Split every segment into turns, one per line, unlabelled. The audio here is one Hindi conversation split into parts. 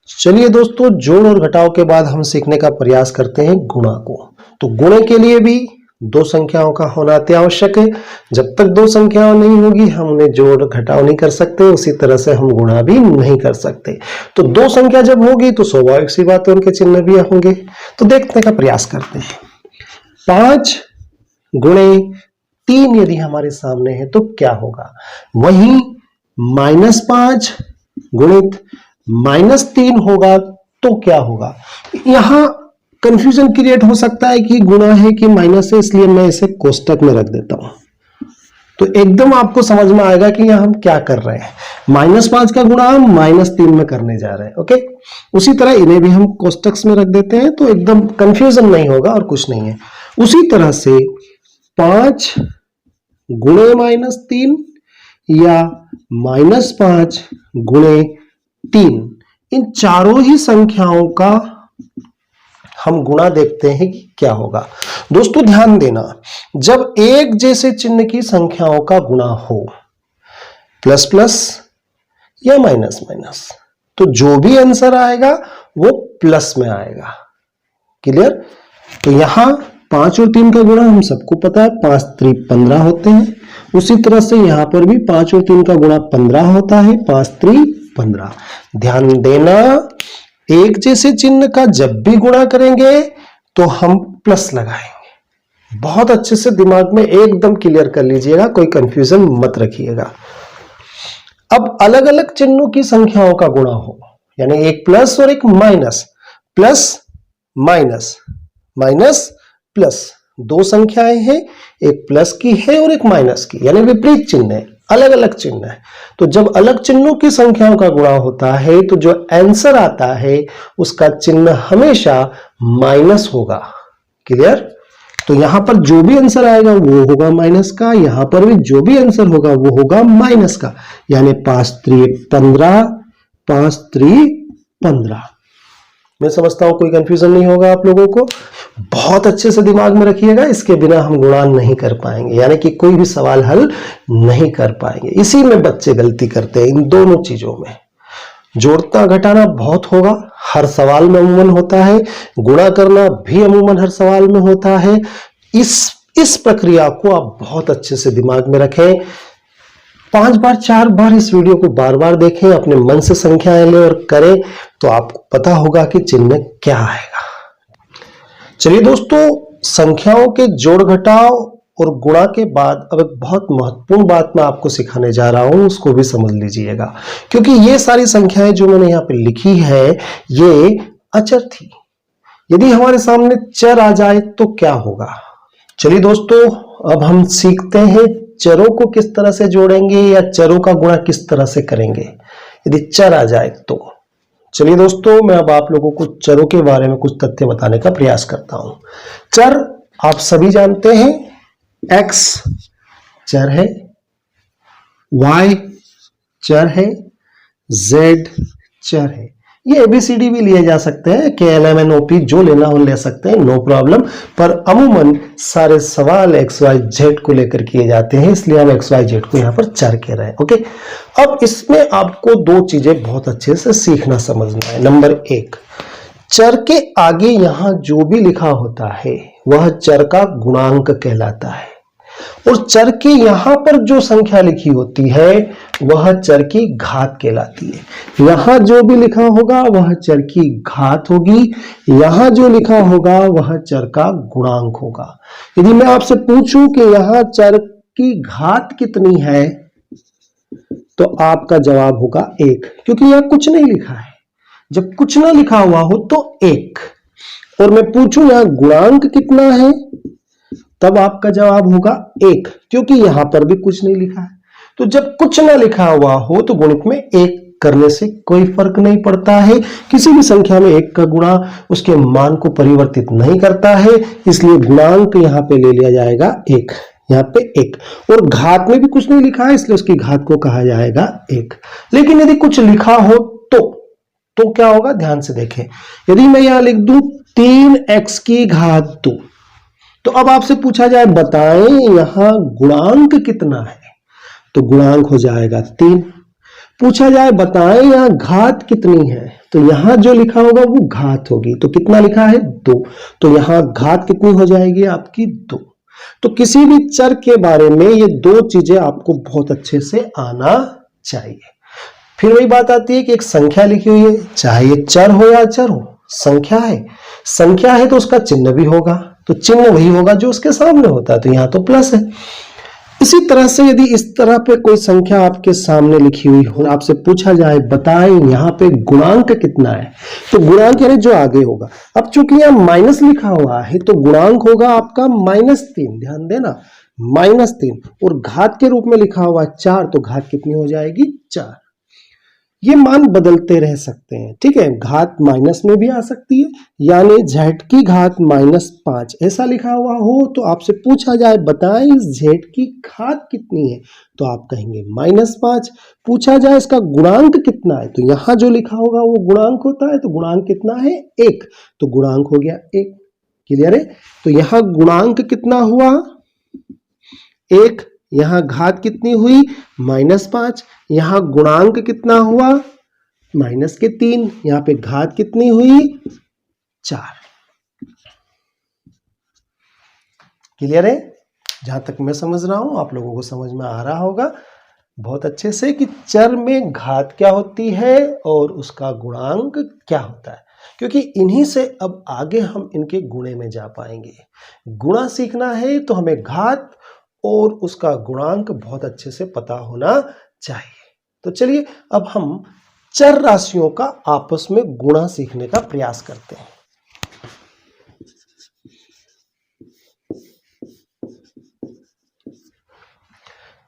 चलिए दोस्तों, जोड़ और घटाव के बाद हम सीखने का प्रयास करते हैं गुणा को। तो गुणे के लिए भी दो संख्याओं का होना अति आवश्यक है। जब तक दो संख्याएं नहीं होगी हम उन्हें जोड़ घटाव नहीं कर सकते, उसी तरह से हम गुणा भी नहीं कर सकते। तो दो संख्या जब होगी तो स्वाभाविक सी बात है उनके चिन्ह भी होंगे। तो देखने का प्रयास करते हैं। 5 गुणे 3 यदि हमारे सामने है तो क्या होगा। वहीं -5 गुणित -3 होगा तो क्या होगा। यहां कंफ्यूजन क्रिएट हो सकता है कि गुणा है कि माइनस है, इसलिए मैं इसे कोष्टक में रख देता हूं। तो एकदम आपको समझ में आएगा कि यहां हम क्या कर रहे हैं। -5 का गुणा हम -3 में करने जा रहे हैं। ओके, उसी तरह इन्हें भी हम कोष्टक में रख देते हैं तो एकदम कंफ्यूजन नहीं होगा और कुछ नहीं है। उसी तरह से 5 गुणे -3 या -5 गुणे 3, इन चारों ही संख्याओं का हम गुणा देखते हैं कि क्या होगा। दोस्तों ध्यान देना, जब एक जैसे चिन्ह की संख्याओं का गुणा हो, प्लस प्लस या माइनस माइनस, तो जो भी आंसर आएगा वो प्लस में आएगा। क्लियर। तो यहां 5 और 3 का गुणा हम सबको पता है, 5 3 15 होते हैं। उसी तरह से यहां पर भी 5 और 3 का गुणा 15 होता है, 5 3 15। ध्यान देना, एक जैसे चिन्ह का जब भी गुणा करेंगे तो हम प्लस लगाएंगे। बहुत अच्छे से दिमाग में एकदम क्लियर कर लीजिएगा, कोई कंफ्यूजन मत रखिएगा। अब अलग अलग चिन्हों की संख्याओं का गुणा हो, यानी एक प्लस और एक minus, plus minus minus plus, दो संख्याएं हैं, एक प्लस की है और एक माइनस की, यानी विपरीत चिन्ह है, अलग अलग चिन्ह है। तो जब अलग चिन्हों की संख्याओं का गुणा होता है तो जो आंसर आता है उसका चिन्ह हमेशा माइनस होगा। क्लियर। तो यहां पर जो भी आंसर आएगा वो होगा माइनस का, यहां पर भी जो भी आंसर होगा वो होगा माइनस का, यानी 5 3 15, 5 3 15। मैं समझता हूं कोई कंफ्यूजन नहीं होगा आप लोगों को। बहुत अच्छे से दिमाग में रखिएगा, इसके बिना हम गुणा नहीं कर पाएंगे, यानी कि कोई भी सवाल हल नहीं कर पाएंगे। इसी में बच्चे गलती करते हैं, इन दोनों चीजों में। जोड़ना घटाना बहुत होगा, हर सवाल में अमूमन होता है, गुणा करना भी अमूमन हर सवाल में होता है। इस प्रक्रिया को आप बहुत अच्छे से दिमाग में रखें। 5 बार 4 बार इस वीडियो को बार बार देखें, अपने मन से संख्याएं ले और करें तो आपको पता होगा कि चिन्ह क्या आएगा। चलिए दोस्तों, संख्याओं के जोड़ घटाव और गुणा के बाद अब एक बहुत महत्वपूर्ण बात मैं आपको सिखाने जा रहा हूं, उसको भी समझ लीजिएगा, क्योंकि ये सारी संख्याएं जो मैंने यहां पे लिखी है ये अचर थी। यदि हमारे सामने चर आ जाए तो क्या होगा। चलिए दोस्तों, अब हम सीखते हैं चरों को किस तरह से जोड़ेंगे या चरों का गुणा किस तरह से करेंगे यदि चर आ जाए तो। चलिए दोस्तों, मैं अब आप लोगों को चरों के बारे में कुछ तथ्य बताने का प्रयास करता हूं। चर आप सभी जानते हैं, x चर है, y चर है, z चर है। ये ABCD भी लिए जा सकते हैं, KLMNOP जो लेना हो ले सकते हैं, नो प्रॉब्लम। पर अमूमन सारे सवाल XYZ को लेकर किए जाते हैं, इसलिए हम XYZ को यहां पर चर कह रहे हैं। ओके, अब इसमें आपको दो चीजें बहुत अच्छे से सीखना समझना है। नंबर 1, चर के आगे यहां जो भी लिखा होता है वह चर का गुणांक कहलाता है, और चर के यहां पर जो संख्या लिखी होती है वह चर की घात कहलाती है। यहां जो भी लिखा होगा वह चर की घात होगी, यहां जो लिखा होगा वह चर का गुणांक होगा। यदि मैं आपसे पूछूं कि यहां चर की घात कितनी है तो आपका जवाब होगा 1, क्योंकि यहां कुछ नहीं लिखा है। जब कुछ ना लिखा हुआ हो तो 1, और मैं पूछूं यहां गुणांक कितना है तब आपका जवाब होगा 1, क्योंकि यहां पर भी कुछ नहीं लिखा है। तो जब कुछ ना लिखा हुआ हो तो गणित में 1 करने से कोई फर्क नहीं पड़ता है। किसी भी संख्या में 1 का गुणा उसके मान को परिवर्तित नहीं करता है, इसलिए गुणांक यहां पे ले लिया जाएगा 1, यहां पे 1। और घात में भी कुछ नहीं लिखा है, इसलिए उसकी घात को कहा जाएगा 1। लेकिन यदि कुछ लिखा हो तो क्या होगा, ध्यान से देखें। यदि मैं यहां लिख दूं 3x की घात 2, तो अब आपसे पूछा जाए बताएं यहां गुणांक कितना है, तो गुणांक हो जाएगा 3। पूछा जाए बताएं यहां घात कितनी है, तो यहां जो लिखा होगा वो घात होगी। तो कितना लिखा है 2, तो यहां घात कितनी हो जाएगी आपकी 2। तो किसी भी चर के बारे में ये दो चीजें आपको बहुत अच्छे से आना चाहिए। फिर वही बात आती है कि एक संख्या लिखी हुई है, चाहे ये चर हो या अचर हो, संख्या है। संख्या है तो उसका चिन्ह भी होगा, तो चिन्ह वही होगा जो उसके सामने होता है, तो यहां तो प्लस है। इसी तरह से यदि इस तरह पे कोई संख्या आपके सामने लिखी हुई हो, आपसे पूछा जाए बताएं यहाँ पे गुणांक कितना है, तो गुणांक यानी जो आगे होगा। अब चूंकि यहाँ माइनस लिखा हुआ है तो गुणांक होगा आपका -3, ध्यान देना -3, और घात के रूप में लिखा हुआ 4, तो घात कितनी हो जाएगी 4। ये मान बदलते रह सकते हैं, ठीक है, घात माइनस में भी आ सकती है, यानी z की घात -5 ऐसा लिखा हुआ हो तो आपसे पूछा जाए बताएं इस z की घात कितनी है, तो आप कहेंगे -5। पूछा जाए इसका गुणांक कितना है, तो यहां जो लिखा होगा वो गुणांक होता है, तो गुणांक कितना है 1, तो गुणांक हो गया 1। क्लियर है? तो यहां गुणांक कितना हुआ 1, यहां घात कितनी हुई -5, यहां गुणांक कितना हुआ -3, यहां पे घात कितनी हुई 4। क्लियर है? जहां तक मैं समझ रहा हूं आप लोगों को समझ में आ रहा होगा बहुत अच्छे से कि चर में घात क्या होती है और उसका गुणांक क्या होता है, क्योंकि इन्हीं से अब आगे हम इनके गुणे में जा पाएंगे। गुणा सीखना है तो हमें घात और उसका गुणांक बहुत अच्छे से पता होना चाहिए। तो चलिए अब हम चर राशियों का आपस में गुणा सीखने का प्रयास करते हैं।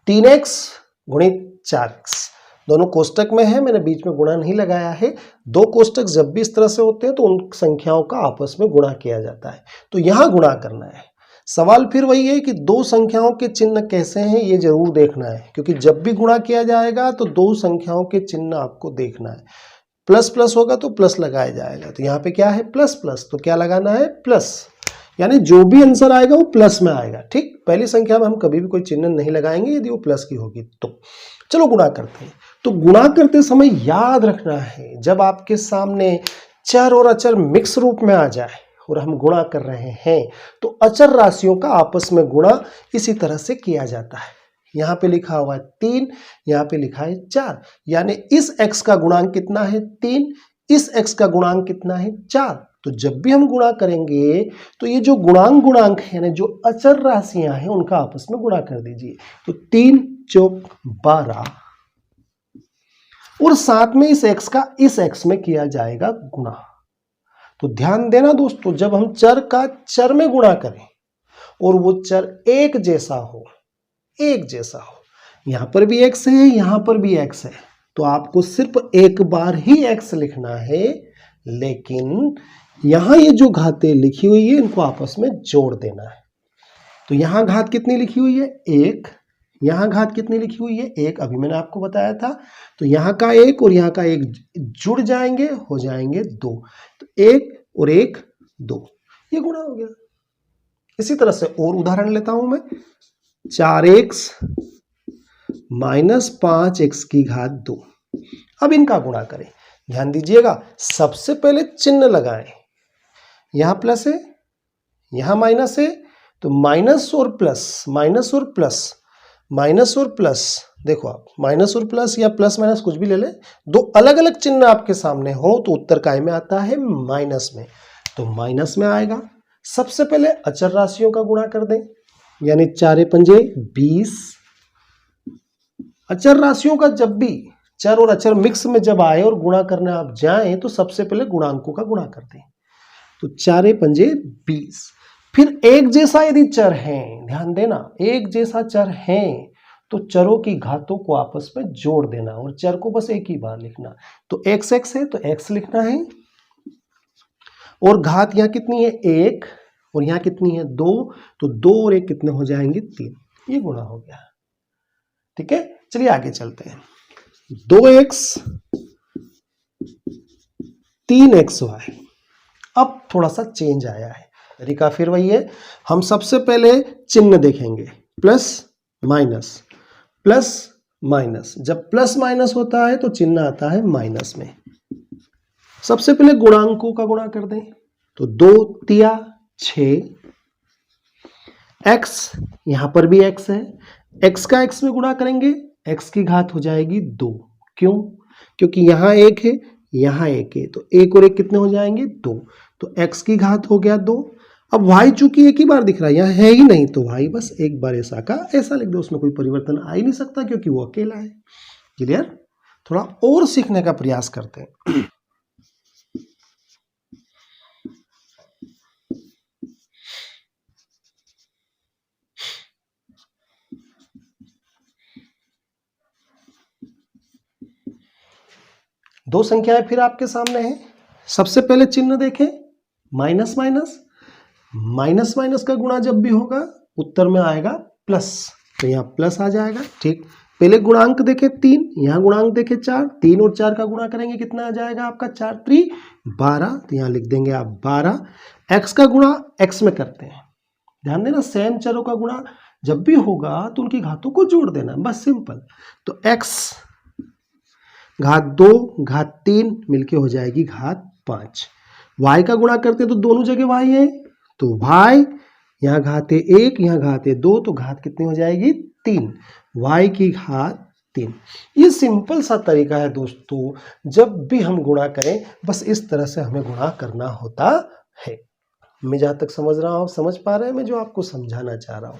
तीन एक्स गुणित 4x दोनों कोष्टक में है, मैंने बीच में गुणा नहीं लगाया है। दो कोष्टक जब भी इस तरह से होते हैं तो उन संख्याओं का आपस में गुणा किया जाता है, तो यहां गुणा करना है। सवाल फिर वही है कि दो संख्याओं के चिन्ह कैसे हैं ये जरूर देखना है, क्योंकि जब भी गुणा किया जाएगा तो दो संख्याओं के चिन्ह आपको देखना है। प्लस प्लस होगा तो प्लस लगाया जाएगा, तो यहाँ पे क्या है प्लस प्लस, तो क्या लगाना है प्लस, यानी जो भी आंसर आएगा वो प्लस में आएगा। ठीक, पहली संख्या में हम कभी भी कोई चिन्ह नहीं लगाएंगे यदि वो प्लस की होगी तो। चलो गुणा करते हैं। तो गुणा करते समय याद रखना है जब आपके सामने चर और अचर मिक्स रूप में आ जाए और हम गुणा कर रहे हैं तो अचर राशियों का आपस में गुणा इसी तरह से किया जाता है। यहाँ पे लिखा हुआ है 3, यहाँ पे लिखा है 4, यानी इस x का गुणांक कितना है 3, इस x का गुणांक कितना है 4। तो जब भी हम गुणा करेंगे तो ये जो गुणांक है ना, जो अचर राशियां हैं उनका आपस में गुणा कर दीजिए। तो 3 चौक 12 और साथ में इस x का इस x में किया जाएगा गुणा। तो ध्यान देना दोस्तों, जब हम चर का चर में गुणा करें और वो चर एक जैसा हो, यहां पर भी x है यहां पर भी x है, तो आपको सिर्फ एक बार ही x लिखना है, लेकिन यहां ये जो घातें लिखी हुई है इनको आपस में जोड़ देना है। तो यहां घात कितनी लिखी हुई है 1, यहां घात कितनी लिखी हुई है 1, अभी मैंने आपको बताया था। तो यहां का 1 और यहां का 1 जुड़ जाएंगे, हो जाएंगे 2, तो 1 और 1 2, ये गुणा हो गया। इसी तरह से और उदाहरण लेता हूं मैं, 4x - 5x की घात 2। अब इनका गुणा करें। ध्यान दीजिएगा, सबसे पहले चिन्ह लगाएं, यहां प्लस है यहां माइनस है, तो माइनस और प्लस, माइनस और प्लस, माइनस और प्लस, देखो आप माइनस और प्लस या प्लस माइनस कुछ भी ले लें, दो अलग अलग चिन्ह आपके सामने हो तो उत्तर काय में आता है माइनस में, तो माइनस में आएगा। सबसे पहले अचर राशियों का गुणा कर दें, यानी 4 पंजे 20। अचर राशियों का जब भी चर और अचर मिक्स में जब आए और गुणा करने आप जाएं तो सबसे पहले गुणांकों का गुणा करते हैं। तो 4 पंजे 20। फिर एक जैसा यदि चर हैं, ध्यान देना एक जैसा चर हैं तो चरों की घातों को आपस में जोड़ देना और चर को बस एक ही बार लिखना। तो x x है तो x लिखना है, और घात यहां कितनी है 1 और यहां कितनी है 2, तो 2 और 1 कितने हो जाएंगे 3, ये गुणा हो गया। ठीक है, चलिए आगे चलते हैं। 2x 3xy, अब थोड़ा सा चेंज आया है, तरीका फिर वही है। हम सबसे पहले चिन्ह देखेंगे, प्लस माइनस, प्लस माइनस, जब प्लस माइनस होता है तो चिन्ह आता है माइनस में। सबसे पहले गुणांकों का गुणा कर दें, तो 2 तिया 6, x, यहां पर भी x है, x का x में गुणा करेंगे, x की घात हो जाएगी 2। क्यों? क्योंकि यहां 1 है, यहां 1 है, तो 1 और 1 कितने हो जाएंगे? 2। तो x की घात हो गया 2। अब y चूंकि एक ही बार दिख रहा है, यहां है ही नहीं, तो y बस एक बार ऐसा का ऐसा लिख दो, उसमें कोई परिवर्तन आ ही नहीं सकता क्योंकि वो अकेला है। क्लियर? थोड़ा और सीखने का प्रयास करते हैं। दो संख्याएं फिर आपके सामने हैं। सबसे पहले चिन्ह देखें, माइनस माइनस, माइनस माइनस का गुणा जब भी होगा उत्तर में आएगा प्लस, तो यहाँ प्लस आ जाएगा। ठीक, पहले गुणांक देखें 3, यहाँ गुणांक देखें 4, 3 और 4 का गुणा करेंगे कितना आ जाएगा आपका? 4 3 12, तो यहाँ लिख देंगे आप 12। x का गुणा x में करते हैं, ध्यान देना सेम चरों का गुणा जब भी होगा तो उनकी घातों को जोड़ देना, बस सिंपल। तो x घात 2 घात 3 मिलके हो जाएगी घात 5। y का गुणा करते हैं तो दोनों जगह y है, तो y, यहाँ घात है 1, यहाँ घात है 2, तो घात कितनी हो जाएगी? 3, y की घात 3। ये सिंपल सा तरीका है दोस्तों, जब भी हम गुणा करें बस इस तरह से हमें गुणा करना होता है। मैं जहाँ तक समझ रहा हूँ आप समझ पा रहे हैं मैं जो आपको समझाना चाह रहा हूँ।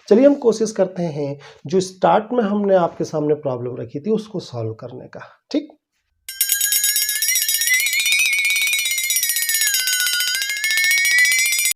चलिए हम कोशिश करते हैं जो स्टार्ट में हमने आपके सामने प्रॉब्लम रखी थी उसको सॉल्व करने का। ठीक।